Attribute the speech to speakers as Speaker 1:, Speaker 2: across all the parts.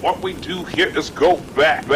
Speaker 1: What we do here is go back.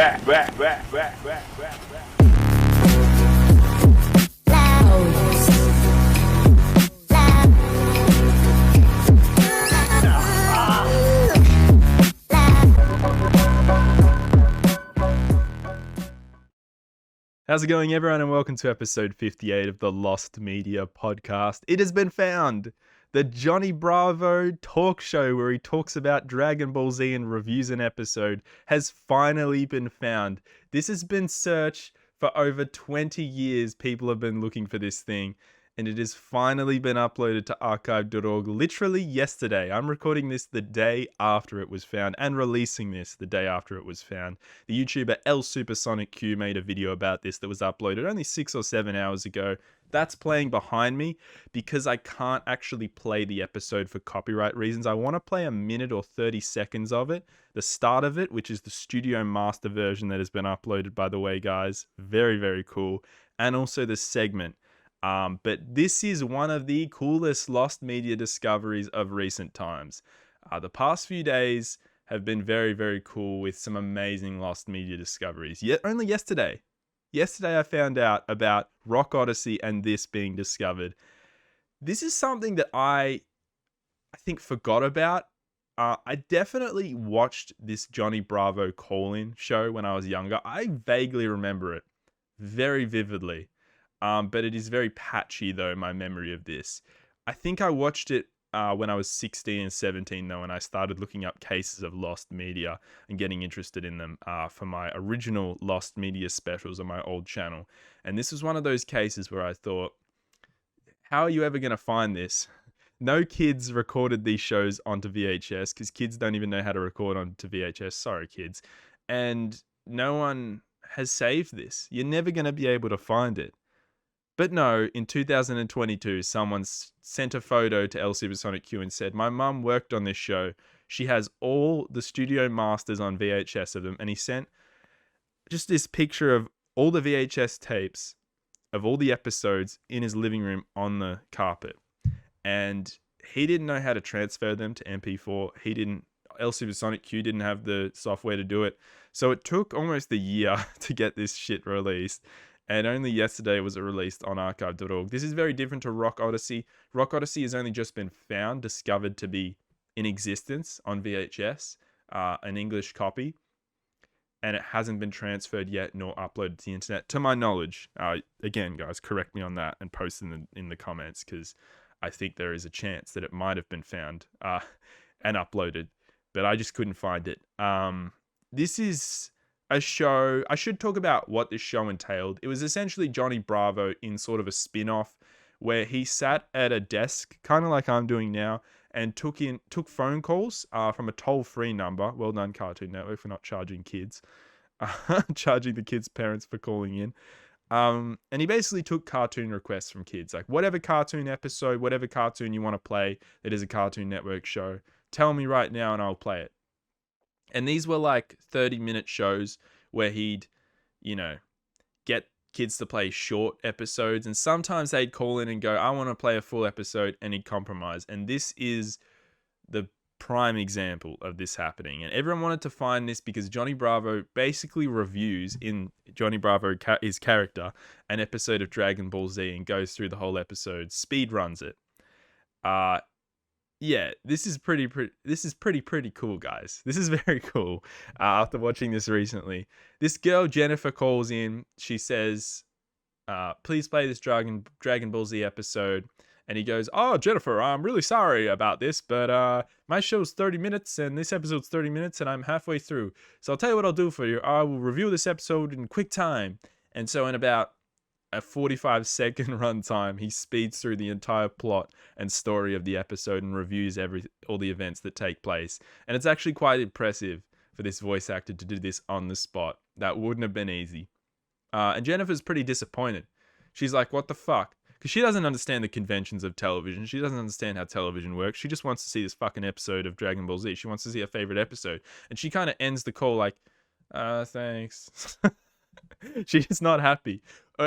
Speaker 2: How's it going, everyone, and welcome to episode 58 of the Lost Media podcast. It has been found. The Johnny Bravo talk show where he talks about Dragon Ball Z and reviews an episode has finally been found. This has been searched for over 20 years. People have been looking for this thing, and it has finally been uploaded to archive.org literally yesterday. I'm recording this the day after it was found and releasing this the day after it was found. The YouTuber L Supersonic Q made a video about this that was uploaded only 6 or 7 hours ago. That's playing behind me because I can't actually play the episode for copyright reasons. I want to play a minute or 30 seconds of it, the start of it, which is the Studio Master version that has been uploaded, by the way, guys. Very, very cool. And also the segment. But this is one of the coolest Lost Media discoveries of recent times. The past few days have been very, very cool with some amazing Lost Media discoveries. Yet only yesterday I found out about Rock Odyssey and this being discovered. This is something that I think forgot about. I definitely watched this Johnny Bravo call-in show when I was younger. I vaguely remember it very vividly. But it is very patchy, though, my memory of this. I think I watched it when I was 16 and 17, though, and I started looking up cases of Lost Media and getting interested in them for my original Lost Media specials on my old channel. And this was one of those cases where I thought, how are you ever going to find this? No kids recorded these shows onto VHS, because kids don't even know how to record onto VHS. Sorry, kids. And no one has saved this. You're never going to be able to find it. But no, in 2022, someone sent a photo to L Supersonic Q and said, my mum worked on this show. She has all the studio masters on VHS of them. And he sent just this picture of all the VHS tapes of all the episodes in his living room on the carpet. And he didn't know how to transfer them to MP4. L Supersonic Q didn't have the software to do it. So it took almost a year to get this shit released. And only yesterday was it released on archive.org. This is very different to Rock Odyssey. Rock Odyssey has only just been discovered to be in existence on VHS, an English copy. And it hasn't been transferred yet nor uploaded to the internet, to my knowledge. Again, guys, correct me on that and post in the comments, because I think there is a chance that it might have been found and uploaded. But I just couldn't find it. This is a show. I should talk about what this show entailed. It was essentially Johnny Bravo in sort of a spin-off where he sat at a desk, kind of like I'm doing now, and took phone calls from a toll-free number. Well done, Cartoon Network, for not charging kids, charging the kids' parents for calling in. And he basically took cartoon requests from kids, like whatever cartoon episode, whatever cartoon you want to play that is a Cartoon Network show, tell me right now and I'll play it. And these were like 30-minute shows where he'd, get kids to play short episodes. And sometimes they'd call in and go, I want to play a full episode, and he'd compromise. And this is the prime example of this happening. And everyone wanted to find this because Johnny Bravo basically reviews, in Johnny Bravo, his character, an episode of Dragon Ball Z and goes through the whole episode, speed runs it. Yeah, this is pretty cool, guys. This is very cool. After watching this recently, this girl Jennifer calls in. She says, "Please play this Dragon Ball Z episode." And he goes, "Oh, Jennifer, I'm really sorry about this, but my show's 30 minutes and this episode's 30 minutes, and I'm halfway through. So I'll tell you what I'll do for you. I will review this episode in quick time." And so in about a 45-second runtime, he speeds through the entire plot and story of the episode and reviews all the events that take place. And it's actually quite impressive for this voice actor to do this on the spot. That wouldn't have been easy. And Jennifer's pretty disappointed. She's like, what the fuck? Because she doesn't understand the conventions of television. She doesn't understand how television works. She just wants to see this fucking episode of Dragon Ball Z. She wants to see her favorite episode. And she kind of ends the call like, thanks. She's not happy.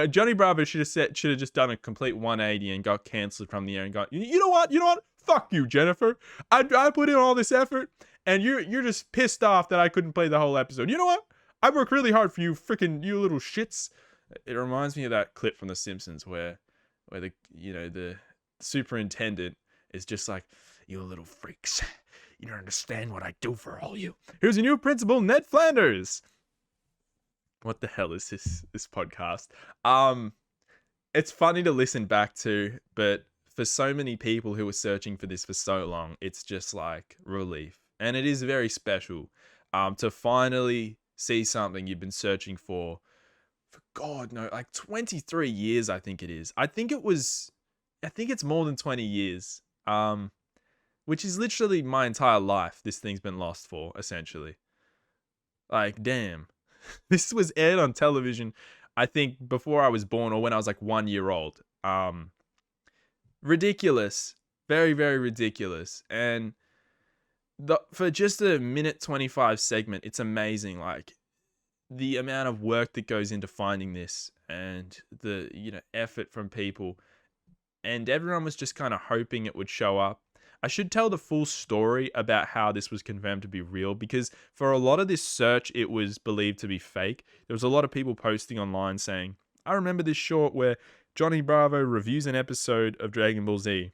Speaker 2: Johnny Bravo should have just done a complete 180 and got cancelled from the air and got, you know what? Fuck you, Jennifer. I put in all this effort and you're just pissed off that I couldn't play the whole episode. You know what? I work really hard for you, freaking you little shits. It reminds me of that clip from The Simpsons where the superintendent is just like, you little freaks, you don't understand what I do for all you. Here's your new principal, Ned Flanders. What the hell is this podcast? It's funny to listen back to, but for so many people who were searching for this for so long, it's just like relief. And it is very special to finally see something you've been searching for God, no, like 23 years, I think it is. I think it's more than 20 years, which is literally my entire life this thing's been lost for, essentially. Like, damn. This was aired on television, I think, before I was born or when I was like 1 year old. Ridiculous. Very, very ridiculous. And for just a minute 25 segment, it's amazing. Like, the amount of work that goes into finding this and the, effort from people. And everyone was just kind of hoping it would show up. I should tell the full story about how this was confirmed to be real, because for a lot of this search, it was believed to be fake. There was a lot of people posting online saying, I remember this short where Johnny Bravo reviews an episode of Dragon Ball Z.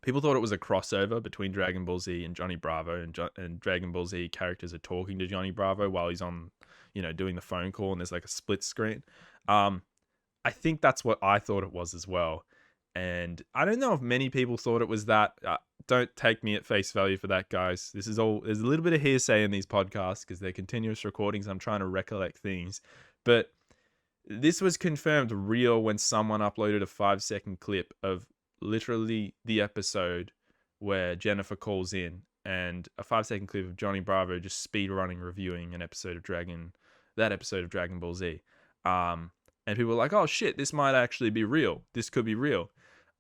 Speaker 2: People thought it was a crossover between Dragon Ball Z and Johnny Bravo, and Dragon Ball Z characters are talking to Johnny Bravo while he's on, doing the phone call, and there's like a split screen. I think that's what I thought it was as well. And I don't know if many people thought it was that. Don't take me at face value for that, guys. There's a little bit of hearsay in these podcasts because they're continuous recordings. I'm trying to recollect things. But this was confirmed real when someone uploaded a 5-second clip of literally the episode where Jennifer calls in, and a 5-second clip of Johnny Bravo just speed running reviewing that episode of Dragon Ball Z. And people were like, oh shit, this might actually be real. This could be real.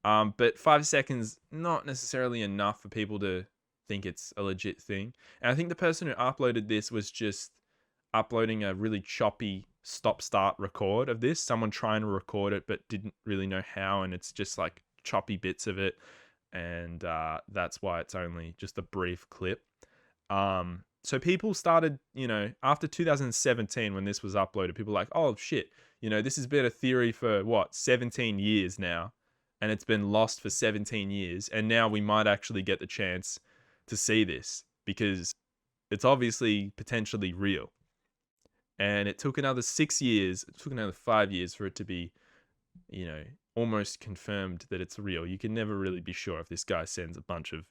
Speaker 2: But 5 seconds, not necessarily enough for people to think it's a legit thing. And I think the person who uploaded this was just uploading a really choppy stop-start record of this. Someone trying to record it but didn't really know how, and it's just like choppy bits of it. And that's why it's only just a brief clip. So people started, after 2017 when this was uploaded, people were like, oh shit, this has been a theory for 17 years now, and it's been lost for 17 years, and now we might actually get the chance to see this because it's obviously potentially real. And it took another 6 years, it took another 5 years for it to be, almost confirmed that it's real. You can never really be sure if this guy sends a bunch of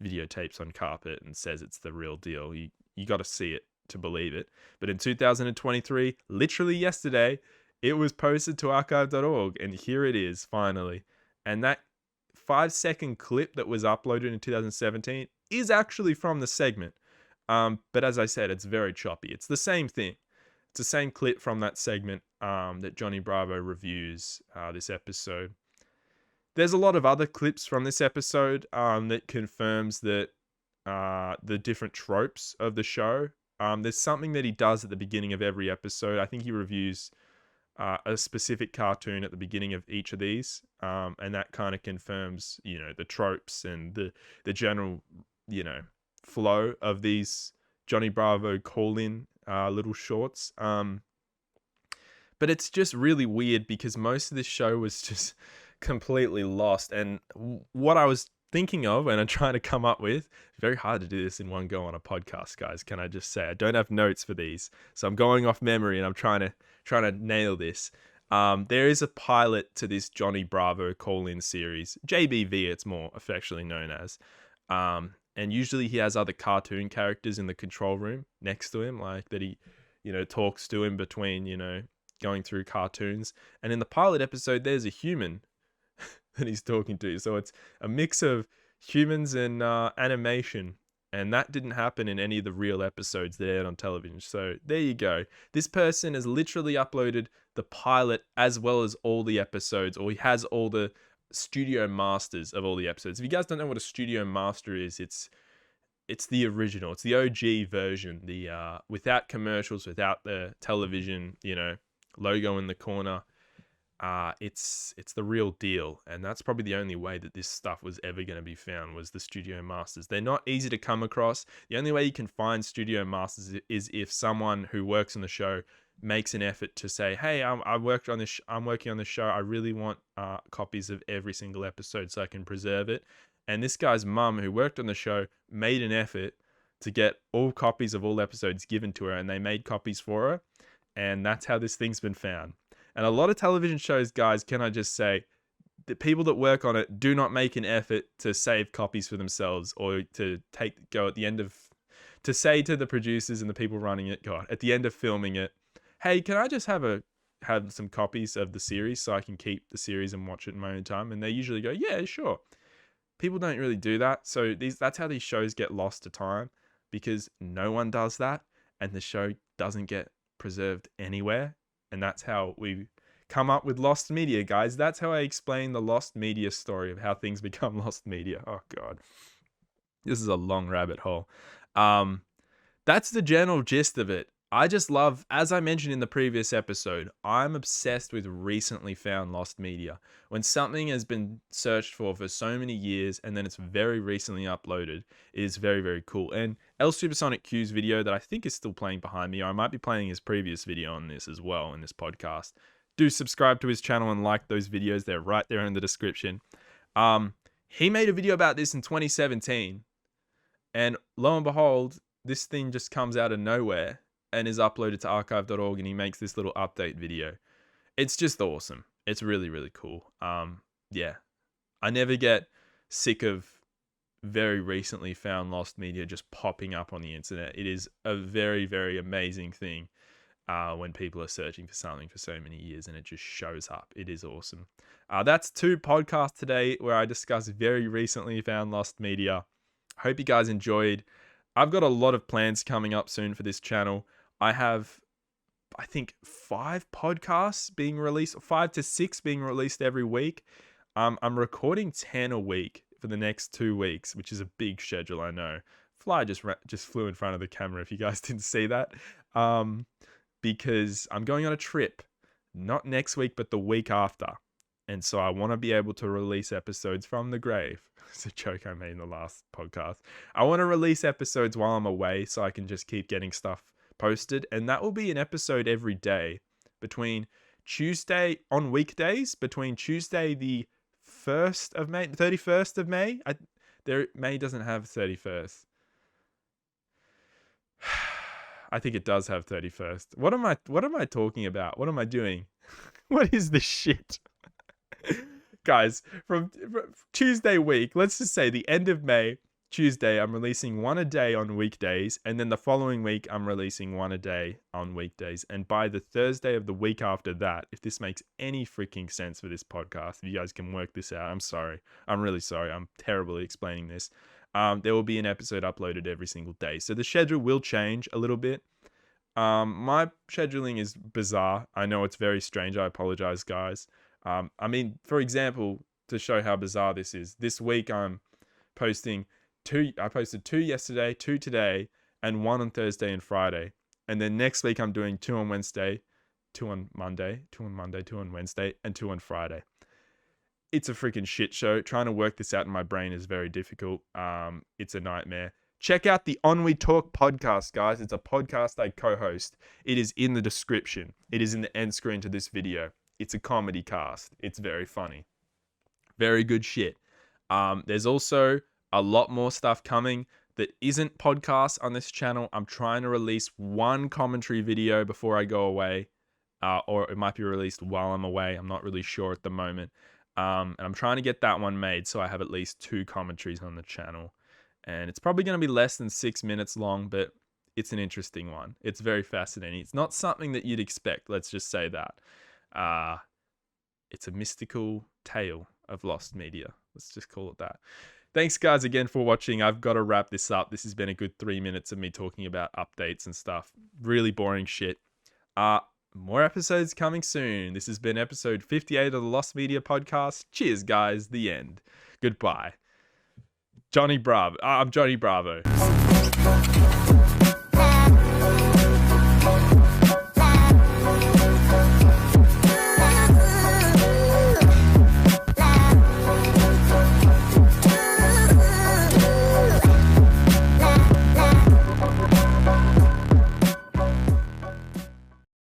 Speaker 2: videotapes on carpet and says it's the real deal. You got to see it to believe it. But in 2023, literally yesterday, it was posted to archive.org, and here it is, finally. And that 5-second clip that was uploaded in 2017 is actually from the segment. But as I said, it's very choppy. It's the same thing. It's the same clip from that segment that Johnny Bravo reviews this episode. There's a lot of other clips from this episode that confirms that the different tropes of the show. There's something that he does at the beginning of every episode. I think he reviews a specific cartoon at the beginning of each of these, and that kind of confirms, the tropes and the general, flow of these Johnny Bravo call-in little shorts. But it's just really weird because most of this show was just completely lost. And what I was thinking of and I'm trying to come up with, very hard to do this in one go on a podcast, guys. Can I just say, I don't have notes for these, so I'm going off memory and I'm trying to nail this. There is a pilot to this Johnny Bravo call-in series, JBV it's more affectionately known as. And usually he has other cartoon characters in the control room next to him, like that he, talks to him between, going through cartoons. And in the pilot episode, there's a human that he's talking to. So it's a mix of humans and animation. And that didn't happen in any of the real episodes that aired on television. So there you go. This person has literally uploaded the pilot as well as all the episodes, or he has all the studio masters of all the episodes. If you guys don't know what a studio master is, it's the original. It's the OG version. The without commercials, without the television, logo in the corner. it's the real deal, and that's probably the only way that this stuff was ever going to be found, was the studio masters. They're not easy to come across. The only way you can find studio masters is if someone who works on the show makes an effort to say, hey, I'm working on this show. I really want copies of every single episode so I can preserve it. And this guy's mum, who worked on the show, made an effort to get all copies of all episodes given to her, and they made copies for her. And that's how this thing's been found. And a lot of television shows, guys, can I just say, the people that work on it do not make an effort to save copies for themselves, or to go at the end of, to say to the producers and the people running it, God, at the end of filming it, hey, can I just have some copies of the series so I can keep the series and watch it in my own time? And they usually go, yeah, sure. People don't really do that. So that's how these shows get lost to time, because no one does that, and the show doesn't get preserved anywhere. And that's how we come up with lost media, guys. That's how I explain the lost media story of how things become lost media. Oh, God. This is a long rabbit hole. That's the general gist of it. I just love, as I mentioned in the previous episode, I'm obsessed with recently found lost media. When something has been searched for so many years and then it's very recently uploaded, it is very, very cool. And L Supersonic Q's video that I think is still playing behind me, or I might be playing his previous video on this as well in this podcast. Do subscribe to his channel and like those videos. They're right there in the description. He made a video about this in 2017. And lo and behold, this thing just comes out of nowhere and is uploaded to archive.org, and he makes this little update video. It's just awesome. It's really, really cool. Yeah. I never get sick of very recently found lost media just popping up on the internet. It is a very, very amazing thing when people are searching for something for so many years and it just shows up. It is awesome. That's 2 podcasts today where I discuss very recently found lost media. I hope you guys enjoyed. I've got a lot of plans coming up soon for this channel. I have, I think, 5 podcasts being released, 5 to 6 being released every week. I'm recording 10 a week for the next 2 weeks, which is a big schedule, I know. Fly just flew in front of the camera if you guys didn't see that. Because I'm going on a trip, not next week, but the week after. And so I want to be able to release episodes from the grave. It's a joke I made in the last podcast. I want to release episodes while I'm away so I can just keep getting stuff posted. And that will be an episode every day between Tuesday, on weekdays, between Tuesday the 1st of May, 31st of May. May doesn't have 31st. I think it does have 31st. What am I talking about? What am I doing? What is this shit? Guys, from Tuesday week, let's just say the end of May, Tuesday, I'm releasing 1 a day on weekdays, and then the following week, I'm releasing 1 a day on weekdays. And by the Thursday of the week after that, if this makes any freaking sense for this podcast, if you guys can work this out, I'm sorry. I'm really sorry. I'm terribly explaining this. There will be an episode uploaded every single day. So the schedule will change a little bit. My scheduling is bizarre. I know it's very strange. I apologize, guys. I mean, for example, to show how bizarre this is, this week I'm posting 2. I posted 2 yesterday, 2 today, and 1 on Thursday and Friday. And then next week I'm doing 2 on Wednesday, 2 on Monday, 2 on Monday, 2 on Wednesday, and 2 on Friday. It's a freaking shit show. Trying to work this out in my brain is very difficult. It's a nightmare. Check out the On We Talk podcast, guys. It's a podcast I co-host. It is in the description. It is in the end screen to this video. It's a comedy cast. It's very funny. Very good shit. There's also a lot more stuff coming that isn't podcasts on this channel. I'm trying to release 1 commentary video before I go away. Or it might be released while I'm away. I'm not really sure at the moment. And I'm trying to get that one made so I have at least 2 commentaries on the channel. And it's probably going to be less than 6 minutes long, but it's an interesting one. It's very fascinating. It's not something that you'd expect, let's just say that. It's a mystical tale of lost media. Let's just call it that. Thanks, guys, again for watching. I've got to wrap this up. This has been a good 3 minutes of me talking about updates and stuff. Really boring shit. More episodes coming soon. This has been episode 58 of the Lost Media Podcast. Cheers, guys. The end. Goodbye. I'm Johnny Bravo.